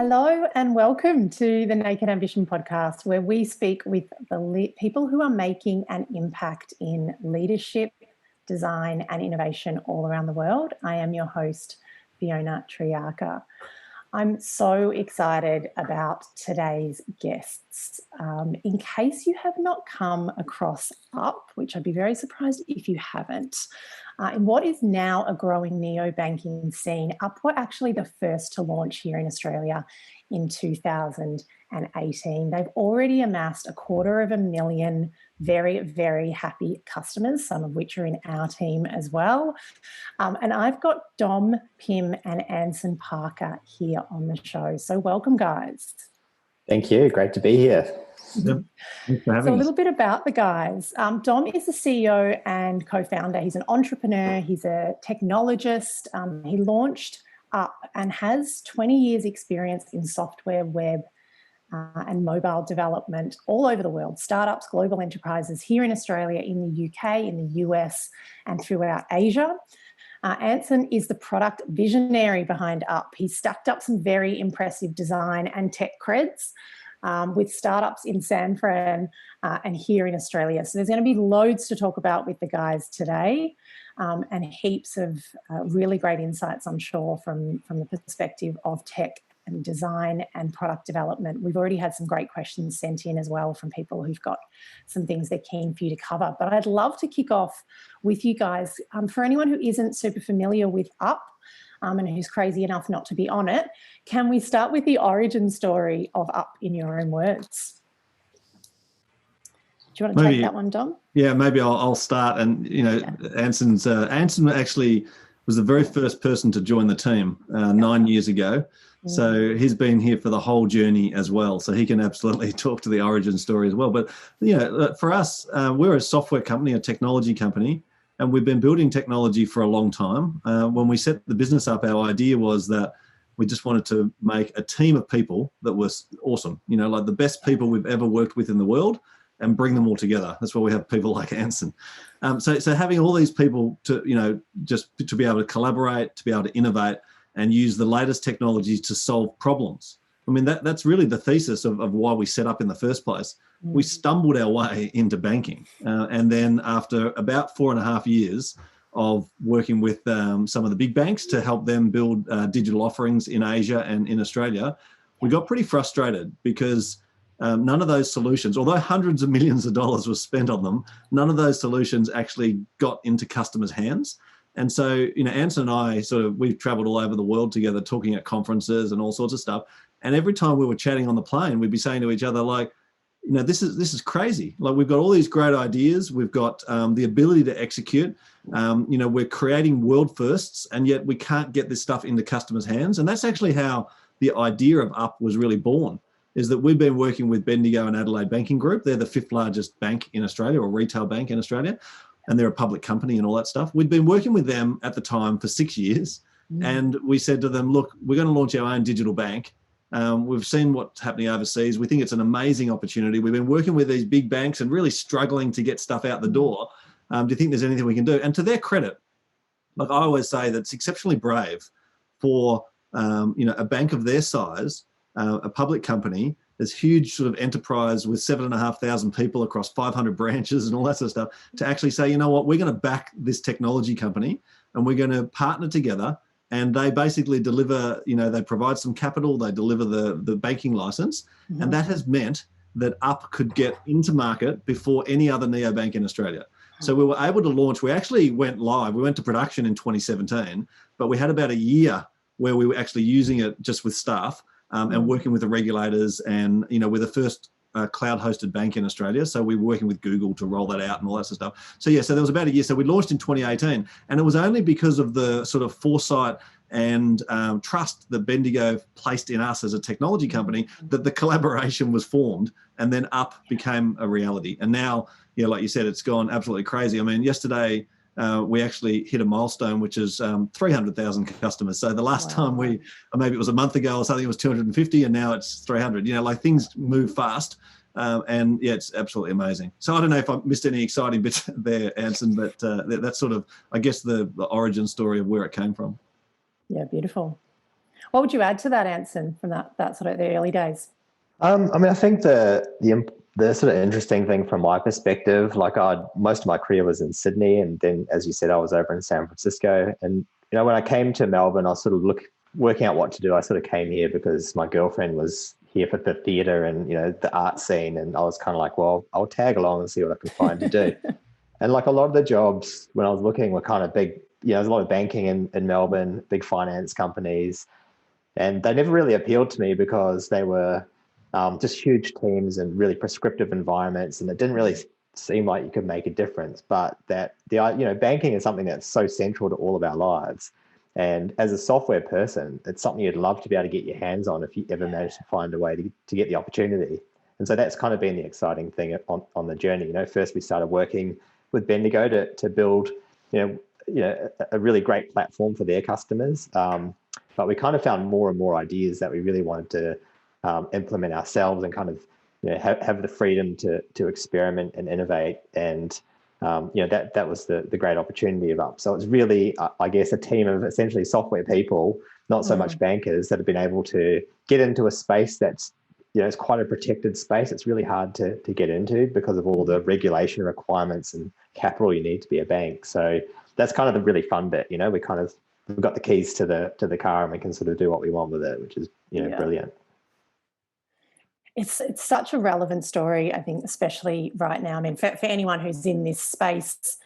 Hello and welcome to the Naked Ambition podcast, where we speak with the people who are making an impact in leadership, design and innovation all around the world. I am your host, Fiona Triarca. I'm so excited about today's guests. In case you have not come across Up, which I'd be very surprised if you haven't, in what is now a growing neobanking scene, Up were actually the first to launch here in Australia in 2018. They've already amassed 250,000 very, very happy customers, some of which are in our team as well. And I've got Dom Pym and Anson Parker here on the show. So welcome, guys. Thank you. Great to be here. Yep. Thanks for having So a us. little bit about the guys. Dom is the CEO and co-founder. He's an entrepreneur. He's a technologist. He launched Up and has 20 years experience in software, web, and mobile development all over the world, startups, global enterprises here in Australia, in the UK, in the US, and throughout Asia. Anson is the product visionary behind Up. He's stacked up some very impressive design and tech creds with startups in San Fran and here in Australia. So there's going to be loads to talk about with the guys today, and heaps of really great insights, I'm sure, from the perspective of tech and design and product development. We've already had some great questions sent in as well from people who've got some things they're keen for you to cover. But I'd love to kick off with you guys. For anyone who isn't super familiar with Up and who's crazy enough not to be on it, can we start with the origin story of Up in your own words? Do you want to take that one, Dom? Yeah, maybe I'll start. And, Anson actually was the very first person to join the team 9 years ago. So he's been here for the whole journey as well. So he can absolutely talk to the origin story as well. But, for us, we're a software company, a technology company, and we've been building technology for a long time. When we set the business up, our idea was that we just wanted to make a team of people that was awesome, like the best people we've ever worked with in the world, and bring them all together. That's why we have people like Anson. So having all these people to, just to be able to collaborate, to be able to innovate and use the latest technologies to solve problems. I mean, that's really the thesis of why we set up in the first place. We stumbled our way into banking. And then after about 4.5 years of working with some of the big banks to help them build digital offerings in Asia and in Australia, we got pretty frustrated because none of those solutions, although hundreds of millions of dollars was spent on them, none of those solutions actually got into customers' hands. And so, Anson and I we've traveled all over the world together, talking at conferences and all sorts of stuff. And every time we were chatting on the plane, we'd be saying to each other, like, this is crazy. Like, we've got all these great ideas. We've got the ability to execute. We're creating world firsts, and yet we can't get this stuff into customers' hands. And that's actually how the idea of Up was really born. Is that we've been working with Bendigo and Adelaide Banking Group. They're the 5th largest bank in Australia, or retail bank in Australia, and they're a public company and all that stuff. We'd been working with them at the time for 6 years, and we said to them, look, we're going to launch our own digital bank. We've seen what's happening overseas. We think it's an amazing opportunity. We've been working with these big banks and really struggling to get stuff out the door. Do you think there's anything we can do? And to their credit, like I always say, that's exceptionally brave for a bank of their size, a public company, this huge sort of enterprise with 7,500 people across 500 branches and all that sort of stuff, to actually say, you know what, we're going to back this technology company and we're going to partner together. And they basically deliver, they provide some capital, they deliver the banking license. And that has meant that Up could get into market before any other neobank in Australia. So we were able to launch. We actually went live. We went to production in 2017, but we had about a year where we were actually using it just with staff. And working with the regulators, and we're the first cloud-hosted bank in Australia, so we were working with Google to roll that out and all that sort of stuff. So so there was about a year. So we launched in 2018, and it was only because of the sort of foresight and trust that Bendigo placed in us as a technology company that the collaboration was formed, and then Up became a reality. And now, like you said, it's gone absolutely crazy. I mean, yesterday, we actually hit a milestone, which is 300,000 customers. So the last time maybe it was a month ago or something, it was 250, and now it's 300. Like, things move fast. And it's absolutely amazing. So I don't know if I missed any exciting bits there, Anson, but that's sort of, I guess, the origin story of where it came from. Yeah, beautiful. What would you add to that, Anson, from that sort of the early days? I mean, I think the sort of interesting thing from my perspective, like most of my career was in Sydney, and then, as you said, I was over in San Francisco. And when I came to Melbourne, I was sort of working out what to do. I sort of came here because my girlfriend was here for the theatre and the art scene, and I was kind of like, well, I'll tag along and see what I can find to do. And like a lot of the jobs when I was looking were kind of big. There's a lot of banking in Melbourne, big finance companies, and they never really appealed to me because they were just huge teams and really prescriptive environments, and it didn't really seem like you could make a difference. But banking is something that's so central to all of our lives, and as a software person, it's something you'd love to be able to get your hands on if you ever manage to find a way to get the opportunity. And so that's kind of been the exciting thing on the journey. First we started working with Bendigo to build a really great platform for their customers, but we kind of found more and more ideas that we really wanted to implement ourselves and kind of have the freedom to experiment and innovate. And that was the great opportunity of Up. So it's really, I guess, a team of essentially software people, not so much bankers, that have been able to get into a space that's it's quite a protected space. It's really hard to get into because of all the regulation requirements and capital you need to be a bank. So that's kind of the really fun bit. We've got the keys to the car and we can sort of do what we want with it, which is brilliant. It's such a relevant story, I think, especially right now. I mean, for anyone who's in this space,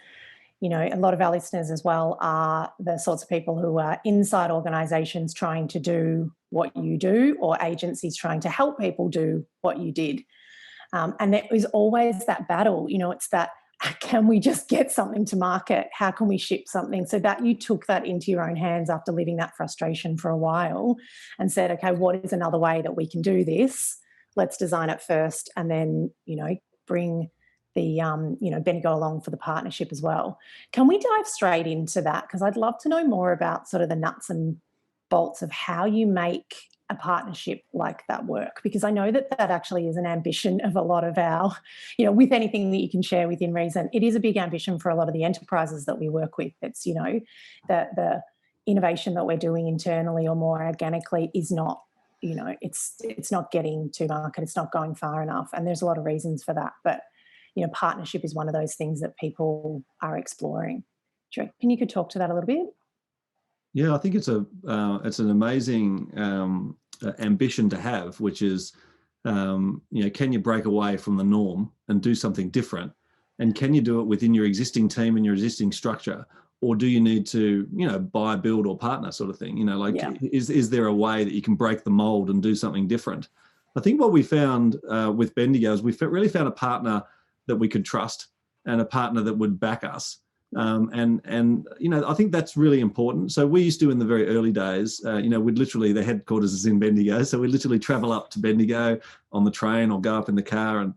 a lot of our listeners as well are the sorts of people who are inside organisations trying to do what you do, or agencies trying to help people do what you did. And there is always that battle. It's that, can we just get something to market? How can we ship something? So that you took that into your own hands after living that frustration for a while and said, okay, what is another way that we can do this? Let's design it first, and then, bring the, Bendigo along for the partnership as well. Can we dive straight into that? Because I'd love to know more about sort of the nuts and bolts of how you make a partnership like that work, because I know that actually is an ambition of a lot of our, with anything that you can share within reason, it is a big ambition for a lot of the enterprises that we work with. It's, the innovation that we're doing internally or more organically is not, it's not getting to market, it's not going far enough. And there's a lot of reasons for that. But, partnership is one of those things that people are exploring. Do you reckon you could talk to that a little bit? Yeah, I think it's an amazing ambition to have, which is, can you break away from the norm and do something different? And can you do it within your existing team and your existing structure? Or do you need to, buy, build, or partner sort of thing? Is there a way that you can break the mold and do something different? I think what we found with Bendigo is we really found a partner that we could trust and a partner that would back us. I think that's really important. So we used to, in the very early days, we'd literally, the headquarters is in Bendigo, so we'd literally travel up to Bendigo on the train or go up in the car, and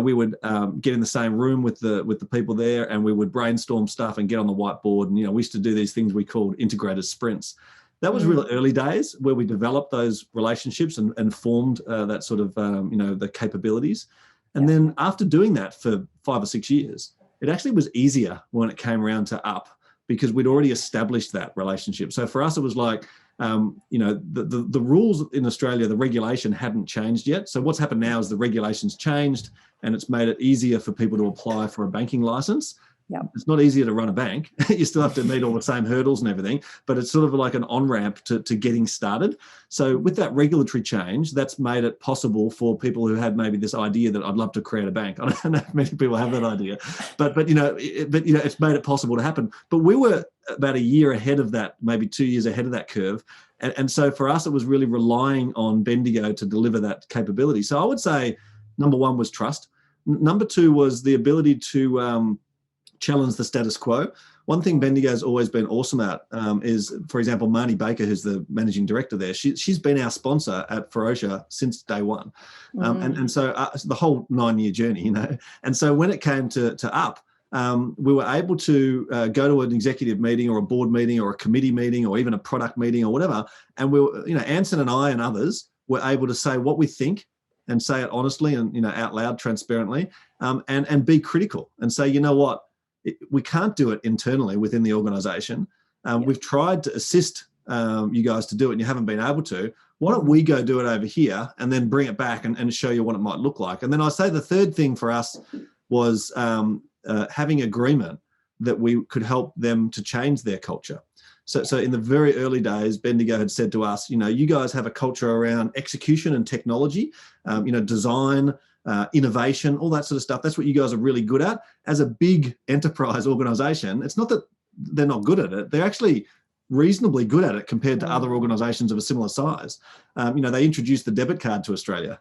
we would get in the same room with the people there, and we would brainstorm stuff and get on the whiteboard. And we used to do these things we called integrated sprints. That was really early days where we developed those relationships and formed that sort of the capabilities. And then after doing that for 5 or 6 years, it actually was easier when it came around to Up, because we'd already established that relationship. So for us, it was like, the rules in Australia, the regulation hadn't changed yet. So what's happened now is the regulation's changed and it's made it easier for people to apply for a banking license. Yep. It's not easier to run a bank. You still have to meet all the same hurdles and everything, but it's sort of like an on-ramp to getting started. So with that regulatory change, that's made it possible for people who had maybe this idea that I'd love to create a bank. I don't know if many people have that idea, but it's made it possible to happen. But we were about a year ahead of that, maybe 2 years ahead of that curve. And so for us, it was really relying on Bendigo to deliver that capability. So I would say number one was trust. Number two was the ability to challenge the status quo. One thing Bendigo's always been awesome at is, for example, Marnie Baker, who's the managing director there, she's been our sponsor at Ferocia since day one. And so the whole 9-year journey, And so when it came to Up, we were able to go to an executive meeting or a board meeting or a committee meeting or even a product meeting or whatever. And we were, Anson and I and others were able to say what we think and say it honestly and, out loud, transparently, and be critical and say, you know what, we can't do it internally within the organisation. We've tried to assist you guys to do it and you haven't been able to, why don't we go do it over here and then bring it back and show you what it might look like? And then I say the third thing for us was having agreement that we could help them to change their culture. So in the very early days, Bendigo had said to us, you guys have a culture around execution and technology, design, innovation, all that sort of stuff. That's what you guys are really good at. As a big enterprise organization, it's not that they're not good at it. They're actually reasonably good at it compared to other organizations of a similar size. They introduced the debit card to Australia.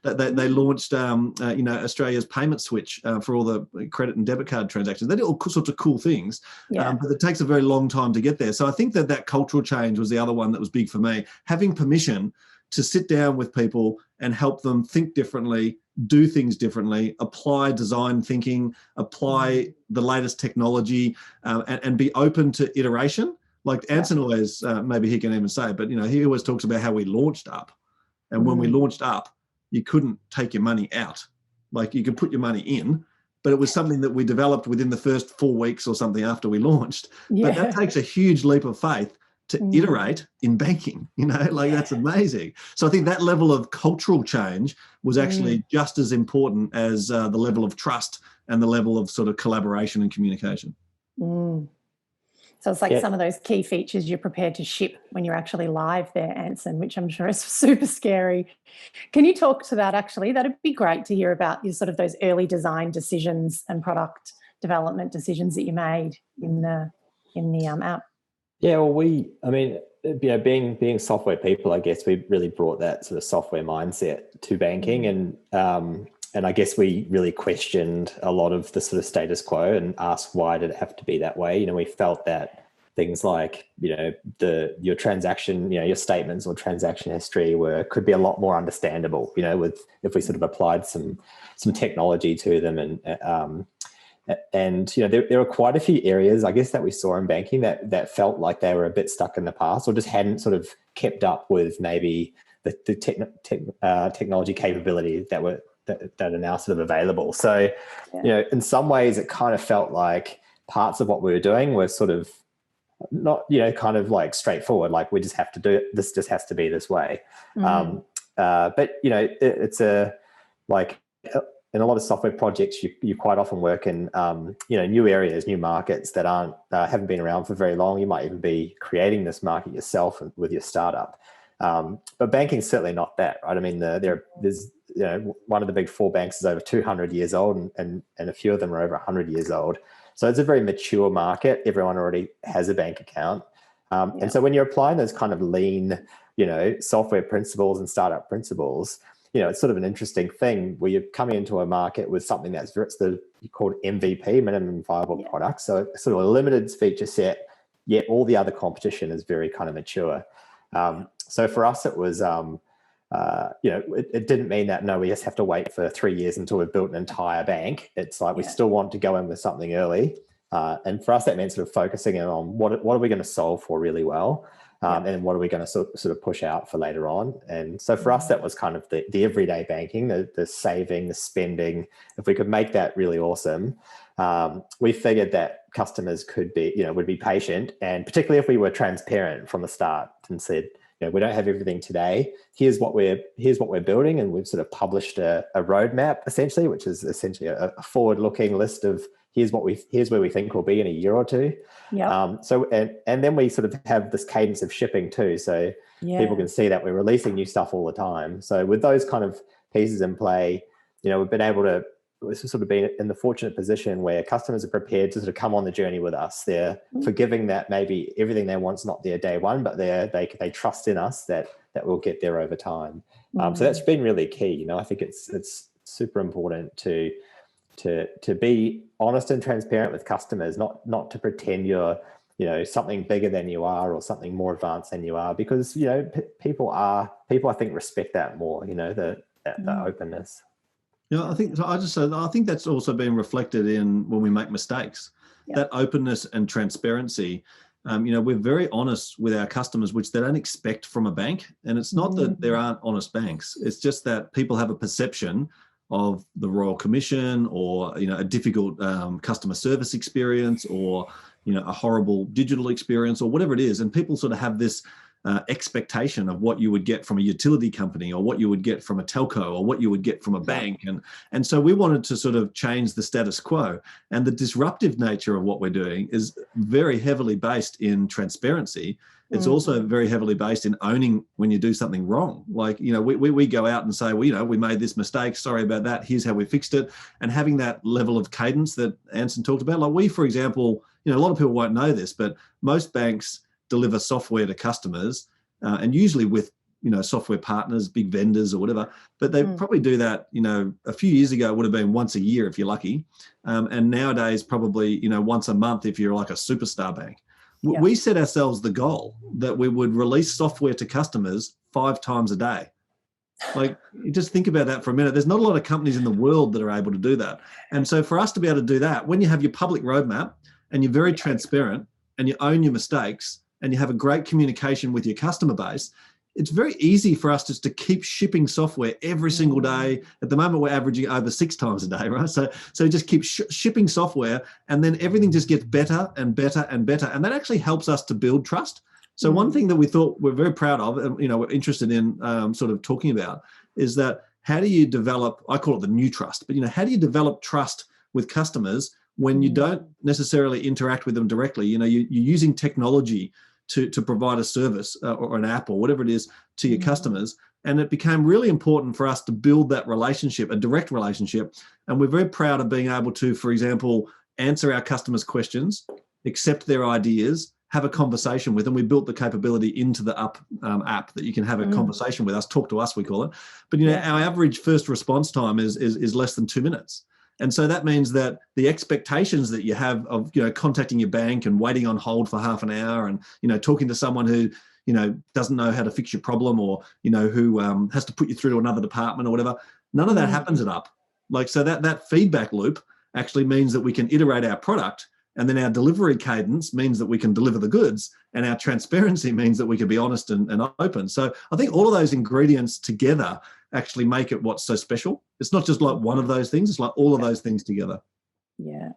They launched, Australia's payment switch for all the credit and debit card transactions. They did all sorts of cool things, but it takes a very long time to get there. So I think that cultural change was the other one that was big for me. Having permission to sit down with people and help them think differently, do things differently, apply design thinking, apply the latest technology, and be open to iteration. Like Anson always, maybe he can even say, but he always talks about how we launched up, and when we launched up, you couldn't take your money out. Like you could put your money in, but it was something that we developed within the first 4 weeks or something after we launched. But that takes a huge leap of faith to iterate in banking. That's amazing. So I think that level of cultural change was actually just as important as the level of trust and the level of sort of collaboration and communication. So it's like some of those key features you're prepared to ship when you're actually live there, Anson, which I'm sure is super scary. Can you talk to that actually? That'd be great to hear about your sort of those early design decisions and product development decisions that you made in the app. Yeah, well, being software people, I guess we really brought that sort of software mindset to banking, and I guess we really questioned a lot of the sort of status quo and asked why did it have to be that way. We felt that things like your transaction, your statements or transaction history could be a lot more understandable. If we sort of applied some technology to them, and there were quite a few areas, I guess, that we saw in banking that felt like they were a bit stuck in the past or just hadn't sort of kept up with maybe the technology capability that are now sort of available. So, in some ways it kind of felt like parts of what we were doing were sort of not, kind of like straightforward, like we just have to do it. This just has to be this way. But, it's in a lot of software projects, you quite often work in, new areas, new markets that haven't been around for very long. You might even be creating this market yourself with your startup. But banking's certainly not that, right? I mean, there's one of the big four banks is over 200 years old, and a few of them are over 100 years old. So it's a very mature market. Everyone already has a bank account. And so when you're applying those kind of lean, software principles and startup principles, it's sort of an interesting thing where you're coming into a market with something that's called MVP, minimum viable product. So it's sort of a limited feature set, yet all the other competition is very kind of mature. So for us, it was, it didn't mean that, no, we just have to wait for 3 years until we've built an entire bank. It's like we still want to go in with something early. And for us, that meant sort of focusing in on what are we going to solve for really well, and what are we going to sort of push out for later on. And so for us, that was kind of the everyday banking, the saving, the spending. If we could make that really awesome, we figured that customers would be patient, and particularly if we were transparent from the start and said, we don't have everything today. Here's what we're building, and we've sort of published a roadmap essentially, which is essentially a forward-looking list of here's where we think we'll be in a year or two. So and then we sort of have this cadence of shipping too, so people can see that we're releasing new stuff all the time. So with those kind of pieces in play, we've been able to sort of been in the fortunate position where customers are prepared to sort of come on the journey with us. They're forgiving that maybe everything they want's not there day one, but they trust in us that we'll get there over time. So that's been really key. I think it's super important to be honest and transparent with customers, not to pretend you're something bigger than you are or something more advanced than you are, because people I think respect that more. The openness. I think so. I think that's also been reflected in when we make mistakes. That openness and transparency. We're very honest with our customers, which they don't expect from a bank. And it's not that there aren't honest banks. It's just that people have a perception of the Royal Commission or a difficult customer service experience, or a horrible digital experience or whatever it is. And people sort of have this expectation of what you would get from a utility company or what you would get from a telco or what you would get from a bank. And so we wanted to sort of change the status quo. And the disruptive nature of what we're doing is very heavily based in transparency. It's also very heavily based in owning when you do something wrong. Like, we go out and say, well, we made this mistake. Sorry about that. Here's how we fixed it. And having that level of cadence that Anson talked about. Like we, for example, a lot of people won't know this, but most banks deliver software to customers and usually with, software partners, big vendors or whatever, but they probably do that, a few years ago, it would have been once a year if you're lucky. And nowadays, probably, once a month if you're like a superstar bank. We set ourselves the goal that we would release software to customers 5 times a day. Like, you just think about that for a minute. There's not a lot of companies in the world that are able to do that. And so for us to be able to do that, when you have your public roadmap and you're very transparent and you own your mistakes and you have a great communication with your customer base, it's very easy for us just to keep shipping software every single day. At the moment, we're averaging over 6 times a day, right? So just keep shipping software, and then everything just gets better and better and better. And that actually helps us to build trust. So one thing that we thought we're very proud of, and we're interested in sort of talking about, is that how do you develop, I call it the new trust, but how do you develop trust with customers when you don't necessarily interact with them directly? You're using technology to provide a service or an app or whatever it is to your customers. And it became really important for us to build that relationship, a direct relationship. And we're very proud of being able to, for example, answer our customers' questions, accept their ideas, have a conversation with them. We built the capability into the app that you can have a conversation with us, talk to us, we call it. But our average first response time is less than 2 minutes. And so that means that the expectations that you have of, contacting your bank and waiting on hold for half an hour and, talking to someone who, doesn't know how to fix your problem or, who has to put you through to another department or whatever, none of that happens at Up. Like, so that feedback loop actually means that we can iterate our product, and then our delivery cadence means that we can deliver the goods, and our transparency means that we can be honest and open. So I think all of those ingredients together actually make it what's so special. It's not just like one of those things, it's like all of those things together. Yeah.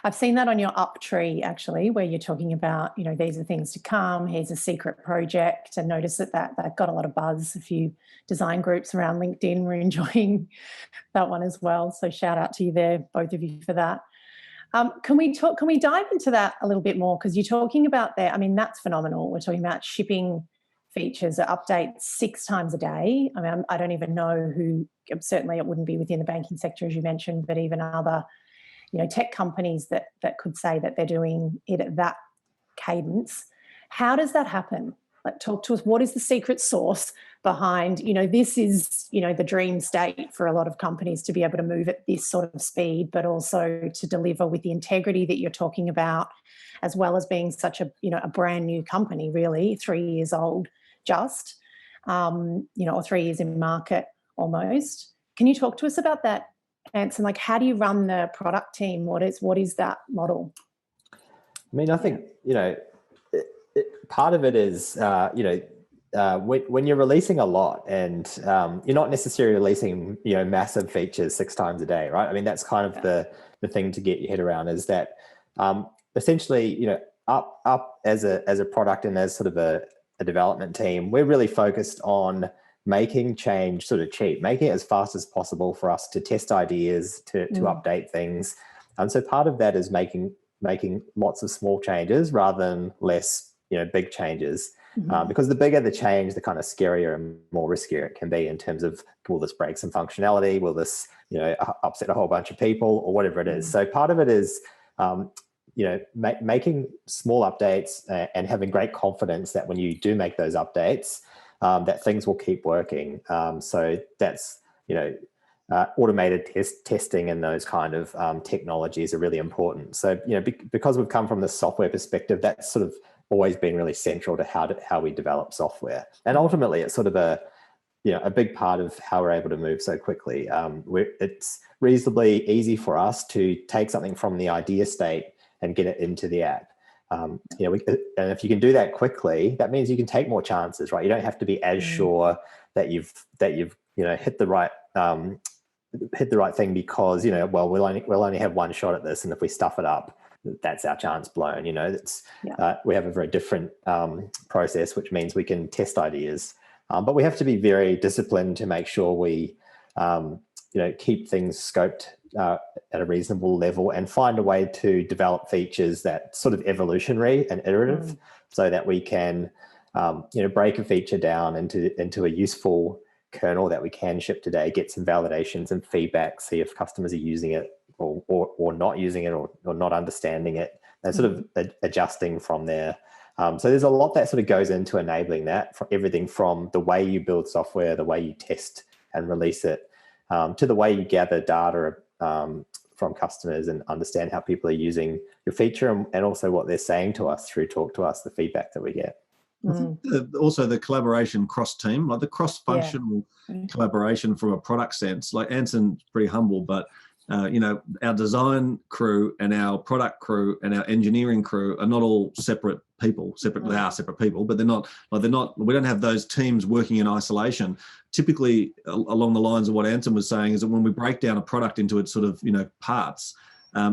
I've seen that on your Up tree, actually, where you're talking about, these are things to come, here's a secret project, and notice that got a lot of buzz. A few design groups around LinkedIn were enjoying that one as well. So shout out to you there, both of you, for that. Can we dive into that a little bit more? Because you're talking about there, that's phenomenal. We're talking about shipping features or updates 6 times a day. I don't even know who, certainly it wouldn't be within the banking sector, as you mentioned, but even other, tech companies that could say that they're doing it at that cadence. How does that happen? Like, talk to us. What is the secret sauce behind, this is, the dream state for a lot of companies to be able to move at this sort of speed, but also to deliver with the integrity that you're talking about, as well as being such a, a brand new company, really, 3 years old just, or 3 years in market almost. Can you talk to us about that, Anson? Like, how do you run the product team? What is that model? I think, part of it is, when you're releasing a lot and you're not necessarily releasing, massive features 6 times a day, right? That's kind of the thing to get your head around, is that essentially, Up as a product and as sort of a development team, we're really focused on making change sort of cheap, making it as fast as possible for us to test ideas, to update things. And so part of that is making lots of small changes rather than less, big changes. Because the bigger the change, the kind of scarier and more riskier it can be in terms of, will this break some functionality? Will this, upset a whole bunch of people, or whatever it is? So part of it is, making small updates and having great confidence that when you do make those updates, that things will keep working. So that's, automated testing and those kind of technologies are really important. So, because we've come from the software perspective, that's sort of always been really central to how we develop software. And ultimately, it's sort of a big part of how we're able to move so quickly. It's reasonably easy for us to take something from the idea state and get it into the app. And if you can do that quickly, that means you can take more chances, right? You don't have to be as sure that you've hit the right thing because we'll only have one shot at this, and if we stuff it up, that's our chance blown. We have a very different process, which means we can test ideas, but we have to be very disciplined to make sure we keep things scoped at a reasonable level and find a way to develop features that sort of evolutionary and iterative, so that we can break a feature down into a useful kernel that we can ship today, get some validations and feedback, see if customers are using it or not using it or not understanding it, and sort of adjusting from there. So there's a lot that sort of goes into enabling that, from everything from the way you build software, the way you test and release it, to the way you gather data from customers and understand how people are using your feature, and also what they're saying to us through Talk to Us, the feedback that we get. Also the collaboration cross-team, like the cross-functional collaboration from a product sense. Like Anson's pretty humble, but our design crew and our product crew and our engineering crew are not all separate people. They are separate people, but they're not. We don't have those teams working in isolation. Typically, along the lines of what Anson was saying, is that when we break down a product into its sort of parts,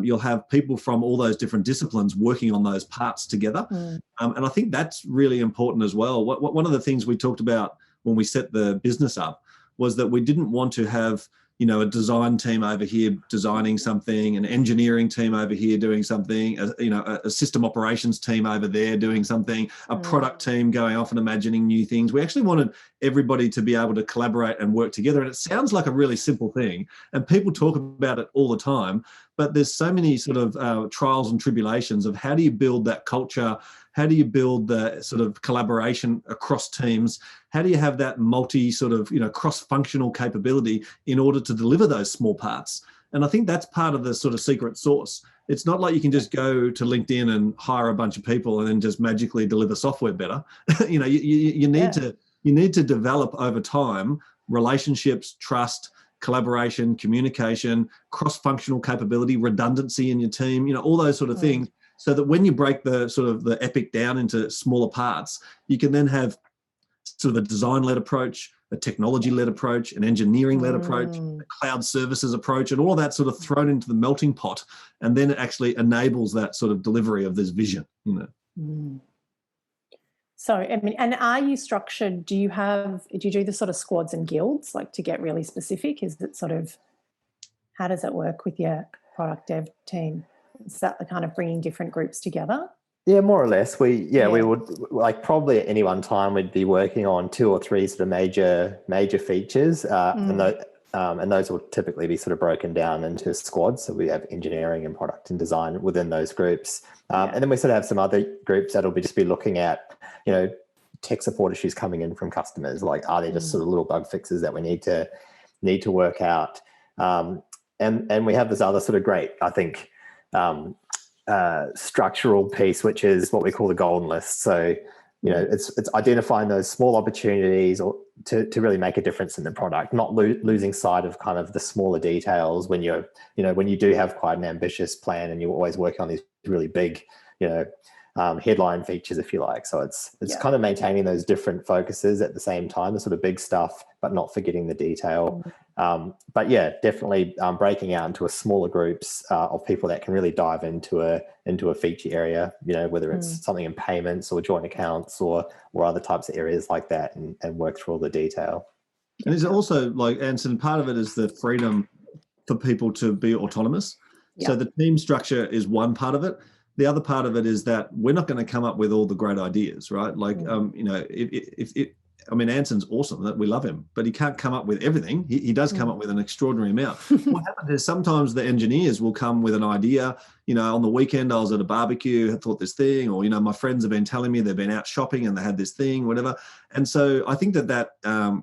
you'll have people from all those different disciplines working on those parts together. And I think that's really important as well. One of the things we talked about when we set the business up was that we didn't want to have a design team over here designing something, an engineering team over here doing something, a system operations team over there doing something, a product team going off and imagining new things. We actually wanted everybody to be able to collaborate and work together. And it sounds like a really simple thing, and people talk about it all the time, but there's so many sort of trials and tribulations of how do you build that culture? How do you build the sort of collaboration across teams? How do you have that multi sort of, cross-functional capability in order to deliver those small parts? And I think that's part of the sort of secret sauce. It's not like you can just go to LinkedIn and hire a bunch of people and then just magically deliver software better. You need to develop over time relationships, trust, collaboration, communication, cross-functional capability, redundancy in your team, all those sort of things. So that when you break the epic down into smaller parts, you can then have sort of a design-led approach, a technology-led approach, an engineering-led approach, a cloud services approach, and all of that sort of thrown into the melting pot. And then it actually enables that sort of delivery of this vision, So, and are you structured, do you do the sort of squads and guilds, like to get really specific? Is it sort of, how does it work with your product dev team? Is that the kind of bringing different groups together? Yeah, more or less. We would, like, probably at any one time we'd be working on 2 or 3 sort of major features, and those will typically be sort of broken down into squads. So we have engineering and product and design within those groups, and then we sort of have some other groups that'll just be looking at tech support issues coming in from customers. Like, are there just sort of little bug fixes that we need to work out? And we have this other sort of great, I think, structural piece, which is what we call the golden list. So it's identifying those small opportunities or to really make a difference in the product, not losing sight of kind of the smaller details when when you do have quite an ambitious plan and you're always working on these really big headline features, if you like. So it's kind of maintaining those different focuses at the same time, the sort of big stuff, but not forgetting the detail. But yeah, definitely breaking out into a smaller groups of people that can really dive into a feature area, whether it's something in payments or joint accounts or other types of areas like that, and work through all the detail. And is it also, like Anson, part of it is the freedom for people to be autonomous. So the team structure is one part of it. The other part of it is that we're not going to come up with all the great ideas, right? Like, Anson's awesome, that we love him, but he can't come up with everything. He does come up with an extraordinary amount. What happens is sometimes the engineers will come with an idea. On the weekend I was at a barbecue, I thought this thing, or my friends have been telling me they've been out shopping and they had this thing, whatever. And so I think that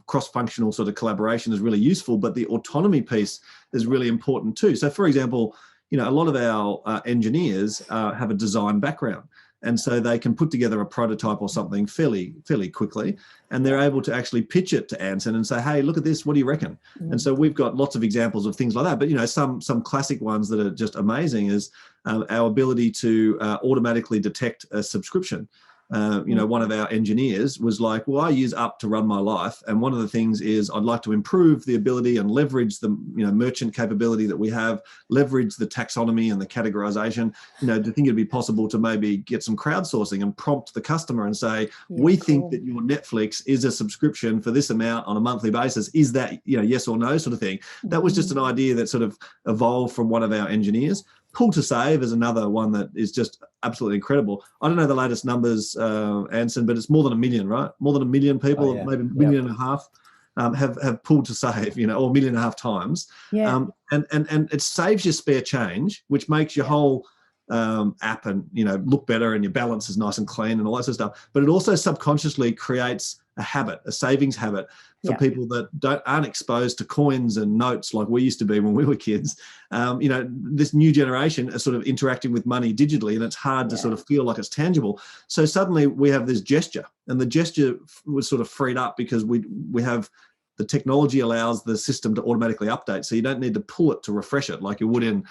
cross-functional sort of collaboration is really useful, but the autonomy piece is really important too. So, for example, a lot of our engineers have a design background, and so they can put together a prototype or something fairly quickly, and they're able to actually pitch it to Anson and say, hey, look at this, what do you reckon? And so we've got lots of examples of things like that. But some classic ones that are just amazing is our ability to automatically detect a subscription. one of our engineers was like, well, I use Up to run my life. And one of the things is I'd like to improve the ability and leverage the merchant capability that we have, leverage the taxonomy and the categorization, do you think it'd be possible to maybe get some crowdsourcing and prompt the customer and say, we think that your Netflix is a subscription for this amount on a monthly basis. Is that, yes or no sort of thing? That was just an idea that sort of evolved from one of our engineers. Pull to Save is another one that is just absolutely incredible. I don't know the latest numbers, Anson, but it's more than 1 million, right? More than 1 million people, maybe 1.5 million have pulled to save, or 1.5 million times. Yeah. And it saves you spare change, which makes your whole app and look better, and your balance is nice and clean and all that sort of stuff. But it also subconsciously creates a habit, a savings habit for people that aren't exposed to coins and notes like we used to be when we were kids. This new generation is sort of interacting with money digitally, and it's hard to sort of feel like it's tangible. So suddenly we have this gesture, and the gesture was sort of freed up because we have the technology allows the system to automatically update. So you don't need to pull it to refresh it like you would in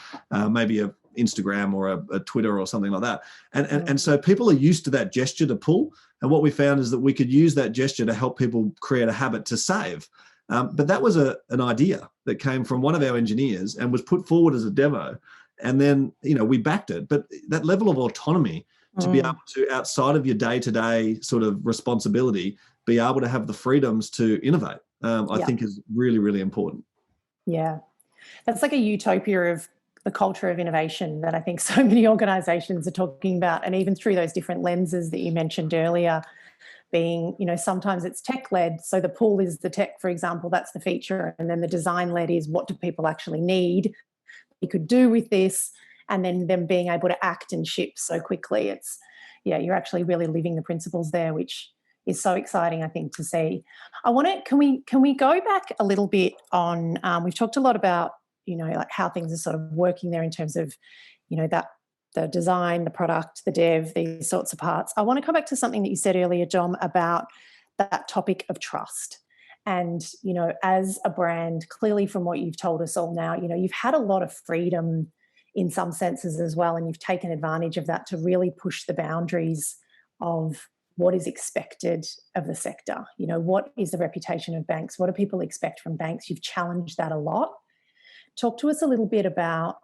maybe a Instagram or a Twitter or something like that. And so people are used to that gesture to pull. And what we found is that we could use that gesture to help people create a habit to save. But that was an idea that came from one of our engineers and was put forward as a demo. And then, we backed it. But that level of autonomy to be able to, outside of your day-to-day sort of responsibility, be able to have the freedoms to innovate, I think is really, really important. Yeah. That's like a utopia of the culture of innovation that I think so many organisations are talking about, and even through those different lenses that you mentioned earlier, being, sometimes it's tech-led. So the pull is the tech, for example, that's the feature. And then the design-led is what do people actually need you could do with this, and then them being able to act and ship so quickly. It's, you're actually really living the principles there, which is so exciting, I think, to see. Can we go back a little bit on, we've talked a lot about, like how things are sort of working there in terms of, that the design, the product, the dev, these sorts of parts. I want to come back to something that you said earlier, Dom, about that topic of trust. And, as a brand, clearly from what you've told us all now, you've had a lot of freedom in some senses as well, and you've taken advantage of that to really push the boundaries of what is expected of the sector. What is the reputation of banks? What do people expect from banks? You've challenged that a lot. Talk to us a little bit about,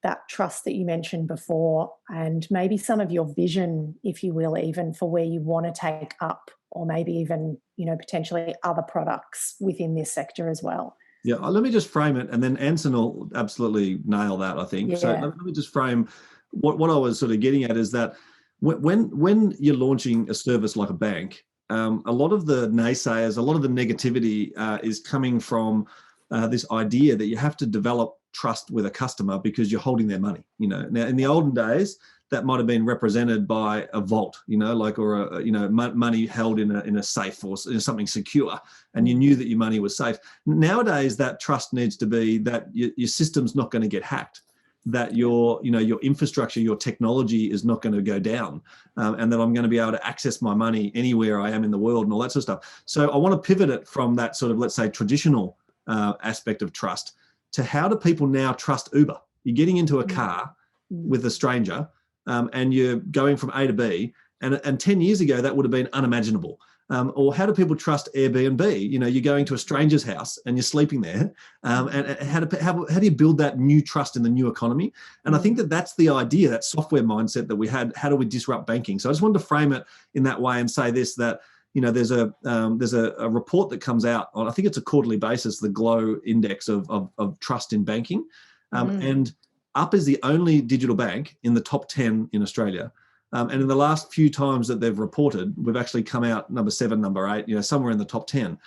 that trust that you mentioned before, and maybe some of your vision, if you will, even for where you want to take Up, or maybe even, potentially other products within this sector as well. Yeah, let me just frame it, and then Anson will absolutely nail that, I think. Yeah. So let me just frame what I was sort of getting at is that when you're launching a service like a bank, a lot of the naysayers, a lot of the negativity is coming from this idea that you have to develop trust with a customer because you're holding their money. Now in the olden days, that might have been represented by a vault, or money held in a safe or something secure, and you knew that your money was safe. Nowadays, that trust needs to be that your system's not going to get hacked, that your infrastructure, your technology is not going to go down, and that I'm going to be able to access my money anywhere I am in the world and all that sort of stuff. So I want to pivot it from that sort of, let's say, traditional aspect of trust to how do people now trust Uber? You're getting into a car with a stranger, and you're going from A to B, and 10 years ago that would have been unimaginable. Or how do people trust Airbnb? You're going to a stranger's house and you're sleeping there, and how do you build that new trust in the new economy? And I think that's the idea, that software mindset that we had. How do we disrupt banking? So I just wanted to frame it in that way and say this, that there's a report that comes out on, I think it's a quarterly basis, the Glow Index of trust in banking, and Up is the only digital bank in the top 10 in Australia. And in the last few times that they've reported, we've actually come out number 7, number 8, somewhere in the top 10.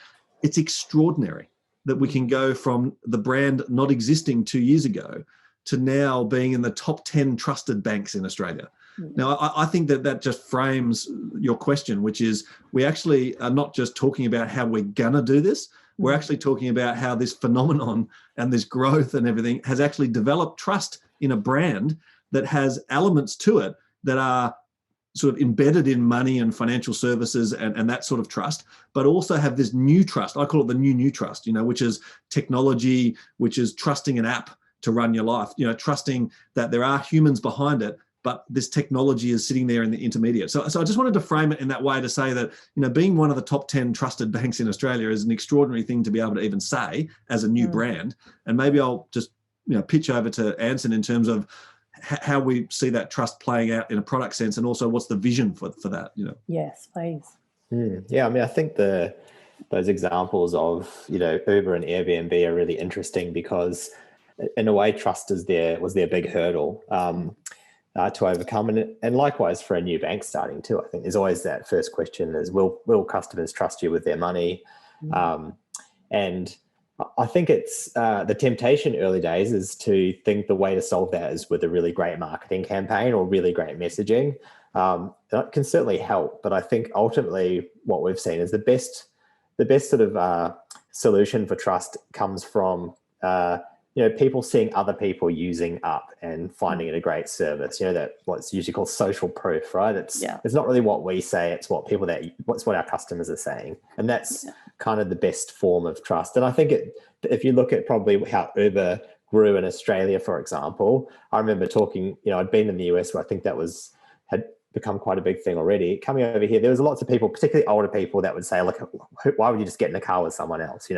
It's extraordinary that we can go from the brand not existing 2 years ago to now being in the top 10 trusted banks in Australia. Now, I think that just frames your question, which is we actually are not just talking about how we're going to do this. We're actually talking about how this phenomenon and this growth and everything has actually developed trust in a brand that has elements to it that are sort of embedded in money and financial services and that sort of trust, but also have this new trust. I call it the new trust, which is technology, which is trusting an app to run your life, trusting that there are humans behind it, but this technology is sitting there in the intermediate. So I just wanted to frame it in that way to say that, being one of the top 10 trusted banks in Australia is an extraordinary thing to be able to even say as a new brand. And maybe I'll just, pitch over to Anson in terms of how we see that trust playing out in a product sense, and also what's the vision for that, Yes, please. Yeah, I mean, I think those examples of, Uber and Airbnb are really interesting because in a way, trust was their big hurdle to overcome. And likewise for a new bank starting too, I think there's always that first question is, will customers trust you with their money? And I think it's the temptation early days is to think the way to solve that is with a really great marketing campaign or really great messaging. That can certainly help, but I think ultimately what we've seen is the best sort of solution for trust comes from people seeing other people using Up and finding it a great service. That what's usually called social proof, right? It's not really what we say; it's what our customers are saying, and that's kind of the best form of trust. And I think if you look at probably how Uber grew in Australia, for example, I remember talking. I'd been in the US where I think that had become quite a big thing already. Coming over here, there was lots of people, particularly older people, that would say, "Look, why would you just get in a car with someone else?"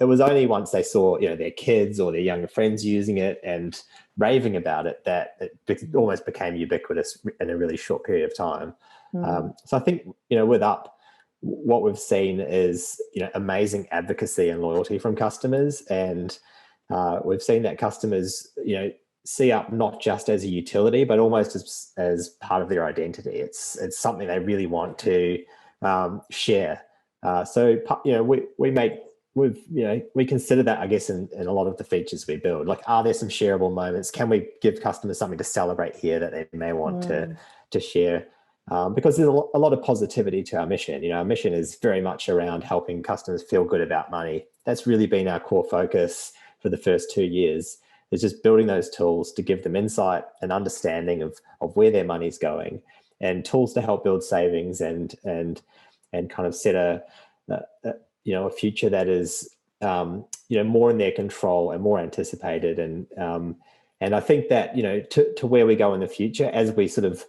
It was only once they saw, their kids or their younger friends using it and raving about it that it almost became ubiquitous in a really short period of time. So I think, with Up, what we've seen is, amazing advocacy and loyalty from customers. And we've seen that customers, see Up not just as a utility, but almost as part of their identity. It's something they really want to share. So, we consider that, I guess, in a lot of the features we build. Like, are there some shareable moments? Can we give customers something to celebrate here that they may want to share? Because there's a lot of positivity to our mission. Our mission is very much around helping customers feel good about money. That's really been our core focus for the first 2 years, is just building those tools to give them insight and understanding of where their money's going, and tools to help build savings and kind of set a future that is more in their control and more anticipated. And I think that to where we go in the future, as we sort of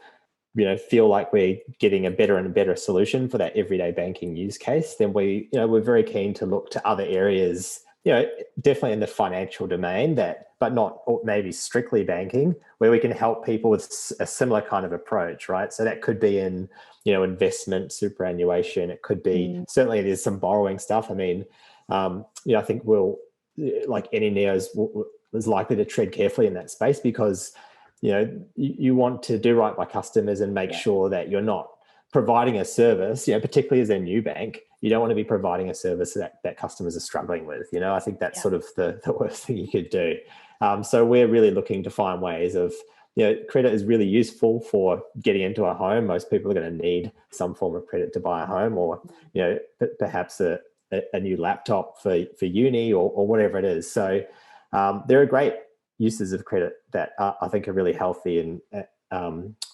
feel like we're getting a better and better solution for that everyday banking use case, then we're very keen to look to other areas, definitely in the financial domain, but not maybe strictly banking, where we can help people with a similar kind of approach, right? So that could be in investment, superannuation. It could be certainly there's some borrowing stuff. I mean, I think we'll, like any neos, is likely to tread carefully in that space, because you want to do right by customers and make sure that you're not providing a service, particularly as a new bank. You don't want to be providing a service that customers are struggling with. I think that's sort of the worst thing you could do. So we're really looking to find ways of, credit is really useful for getting into a home. Most people are going to need some form of credit to buy a home, or, perhaps a new laptop for uni or whatever it is. So there are great uses of credit that I think are really healthy and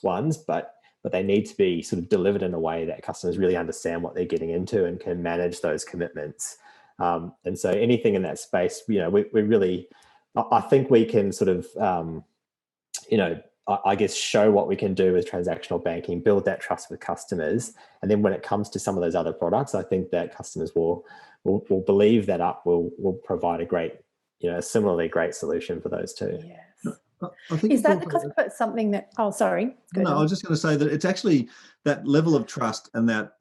ones, but they need to be sort of delivered in a way that customers really understand what they're getting into and can manage those commitments. And so anything in that space, we really, I think we can sort of, I guess, show what we can do with transactional banking, build that trust with customers. And then when it comes to some of those other products, I think that customers will believe that Up will provide a great, similarly great solution for those too. Yes. I think is that because it's something that, sorry. No, I was just going to say that it's actually that level of trust, and that,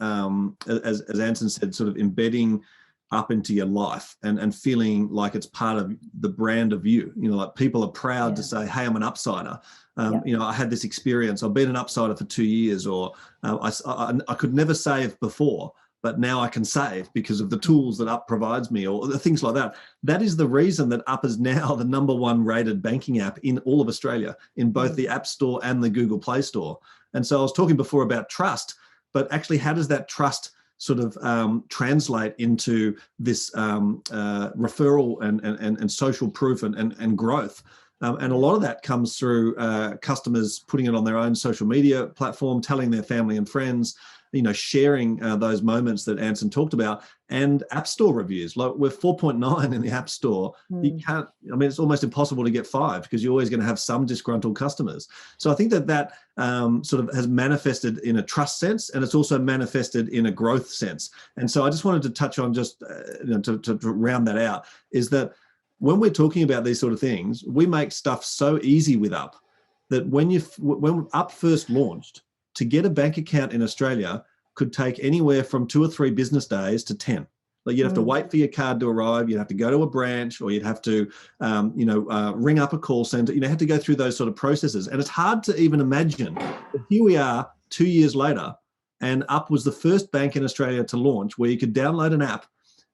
as Anson said, sort of embedding Up into your life and feeling like it's part of the brand of you. Like people are proud to say, hey, I'm an Upsider. I had this experience. I've been an Upsider for 2 years, or I could never save before, but now I can save because of the tools that Up provides me, or things like that. That is the reason that Up is now the #1 rated banking app in all of Australia, in both the App Store and the Google Play Store. And so I was talking before about trust, but actually how does that trust sort of translate into this referral and social proof and growth? And a lot of that comes through customers putting it on their own social media platform, telling their family and friends, sharing those moments that Anson talked about, and App Store reviews. Like, we're 4.9 in the App Store. You can't, it's almost impossible to get 5 because you're always going to have some disgruntled customers. So I think that sort of has manifested in a trust sense, and it's also manifested in a growth sense. And so I just wanted to touch on, just to round that out, is that when we're talking about these sort of things, we make stuff so easy with Up that when Up first launched, to get a bank account in Australia could take anywhere from 2 or 3 business days to 10. Like, you'd have to wait for your card to arrive. You'd have to go to a branch, or you'd have to, ring up a call center. You have to go through those sort of processes. And it's hard to even imagine that here we are 2 years later, and Up was the first bank in Australia to launch where you could download an app,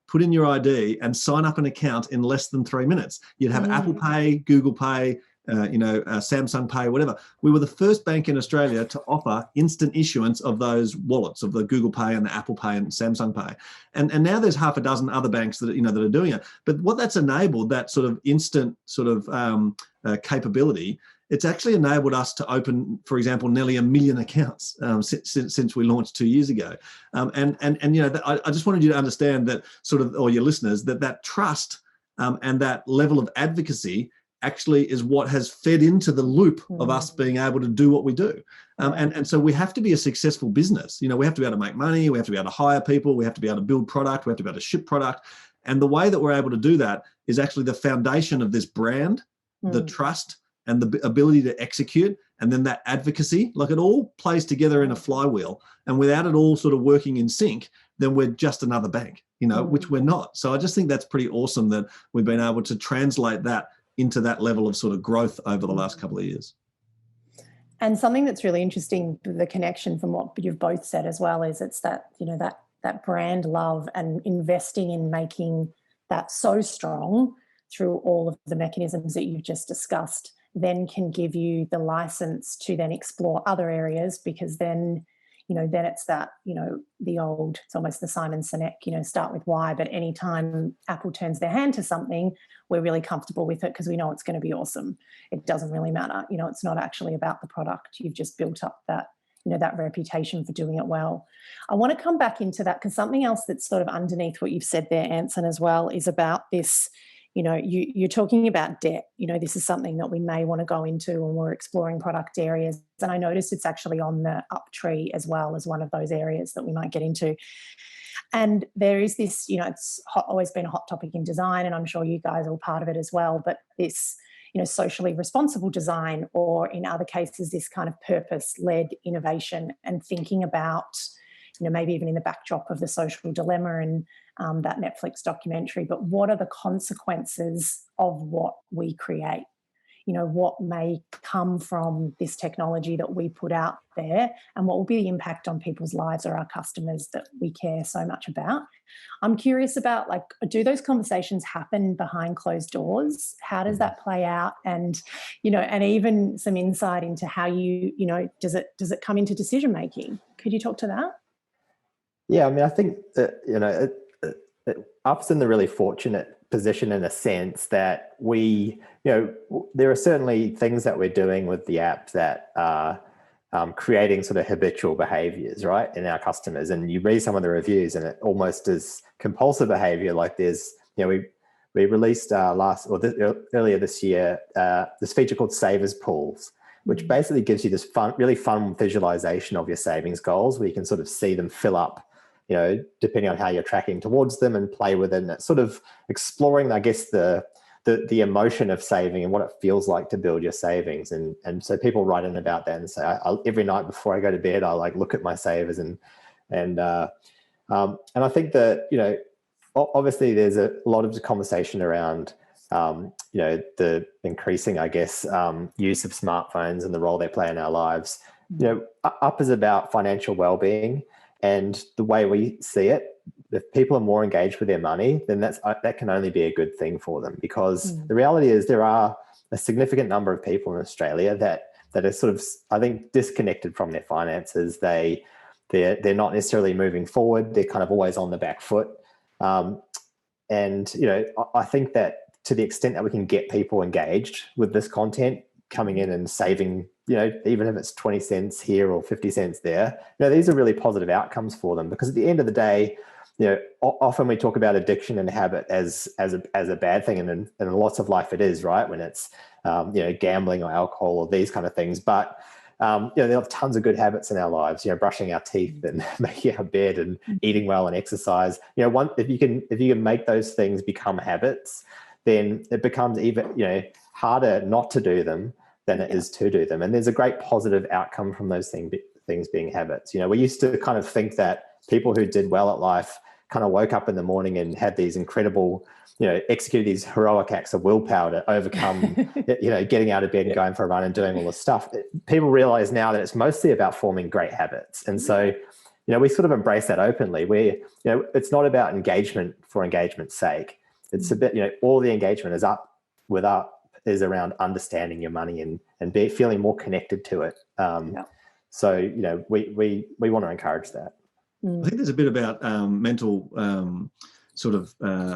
put in your ID, and sign up an account in less than 3 minutes. You'd have Apple Pay, Google Pay, Samsung Pay, whatever. We were the first bank in Australia to offer instant issuance of those wallets, of the Google Pay and the Apple Pay and Samsung Pay. And now there's half a dozen other banks that that are doing it. But what that's enabled, that sort of instant sort of capability, it's actually enabled us to open, for example, nearly 1 million accounts since we launched 2 years ago. I just wanted you to understand that, sort of, or your listeners, that trust and that level of advocacy actually is what has fed into the loop of us being able to do what we do. And so we have to be a successful business. We have to be able to make money. We have to be able to hire people. We have to be able to build product. We have to be able to ship product. And the way that we're able to do that is actually the foundation of this brand, the trust, and the ability to execute, and then that advocacy. Like, it all plays together in a flywheel. And without it all sort of working in sync, then we're just another bank, which we're not. So I just think that's pretty awesome that we've been able to translate that into that level of sort of growth over the last couple of years. And something that's really interesting, the connection from what you've both said as well, is it's that, that brand love and investing in making that so strong through all of the mechanisms that you've just discussed, then can give you the license to then explore other areas, because then it's that, it's almost the Simon Sinek, start with why, but anytime Apple turns their hand to something, we're really comfortable with it because we know it's going to be awesome. It doesn't really matter. It's not actually about the product. You've just built up that, that reputation for doing it well. I want to come back into that, because something else that's sort of underneath what you've said there, Anson, as well, is about this. You're talking about debt. This is something that we may want to go into when we're exploring product areas. And I noticed it's actually on the Up tree as well as one of those areas that we might get into. And there is this, it's always been a hot topic in design, and I'm sure you guys are all part of it as well, but this, socially responsible design, or in other cases, this kind of purpose-led innovation, and thinking about, maybe even in the backdrop of the social dilemma and that Netflix documentary, but what are the consequences of what we create? What may come from this technology that we put out there, and what will be the impact on people's lives or our customers that we care so much about? I'm curious about, do those conversations happen behind closed doors? How does that play out? And, and even some insight into how does it come into decision making? Could you talk to that? Yeah, I think that, Up's in the really fortunate position in a sense that we, there are certainly things that we're doing with the app that are creating sort of habitual behaviors, right, in our customers. And you read some of the reviews and it almost is compulsive behavior. Like, there's, we released earlier this year, this feature called Savers Pools, which basically gives you this really fun visualization of your savings goals, where you can sort of see them fill up, depending on how you're tracking towards them, and play with it. And it's sort of exploring, I guess, the emotion of saving and what it feels like to build your savings. And so people write in about that and say, every night before I go to bed, I look at my savers and I think that, obviously there's a lot of conversation around, the increasing, I guess, use of smartphones and the role they play in our lives. Up is about financial well-being. And the way we see it, if people are more engaged with their money, then that can only be a good thing for them, because the reality is there are a significant number of people in Australia that are sort of, I think, disconnected from their finances. They're not necessarily moving forward. They're kind of always on the back foot. I think that to the extent that we can get people engaged with this content, coming in and saving, even if it's 20 cents here or 50 cents there, these are really positive outcomes for them, because at the end of the day, often we talk about addiction and habit as a bad thing, and in lots of life it is, right? When it's gambling or alcohol or these kind of things, but there are tons of good habits in our lives, brushing our teeth and making our bed and eating well and exercise. If you can make those things become habits, then it becomes even harder not to do them than it is to do them. And there's a great positive outcome from those things being habits. We used to kind of think that people who did well at life kind of woke up in the morning and had these incredible, executed these heroic acts of willpower to overcome, getting out of bed and going for a run and doing all this stuff. People realize now that it's mostly about forming great habits. And so, we sort of embrace that openly, where, it's not about engagement for engagement's sake. It's a bit, all the engagement is around understanding your money and feeling more connected to it. So, we want to encourage that. I think there's a bit about mental sort of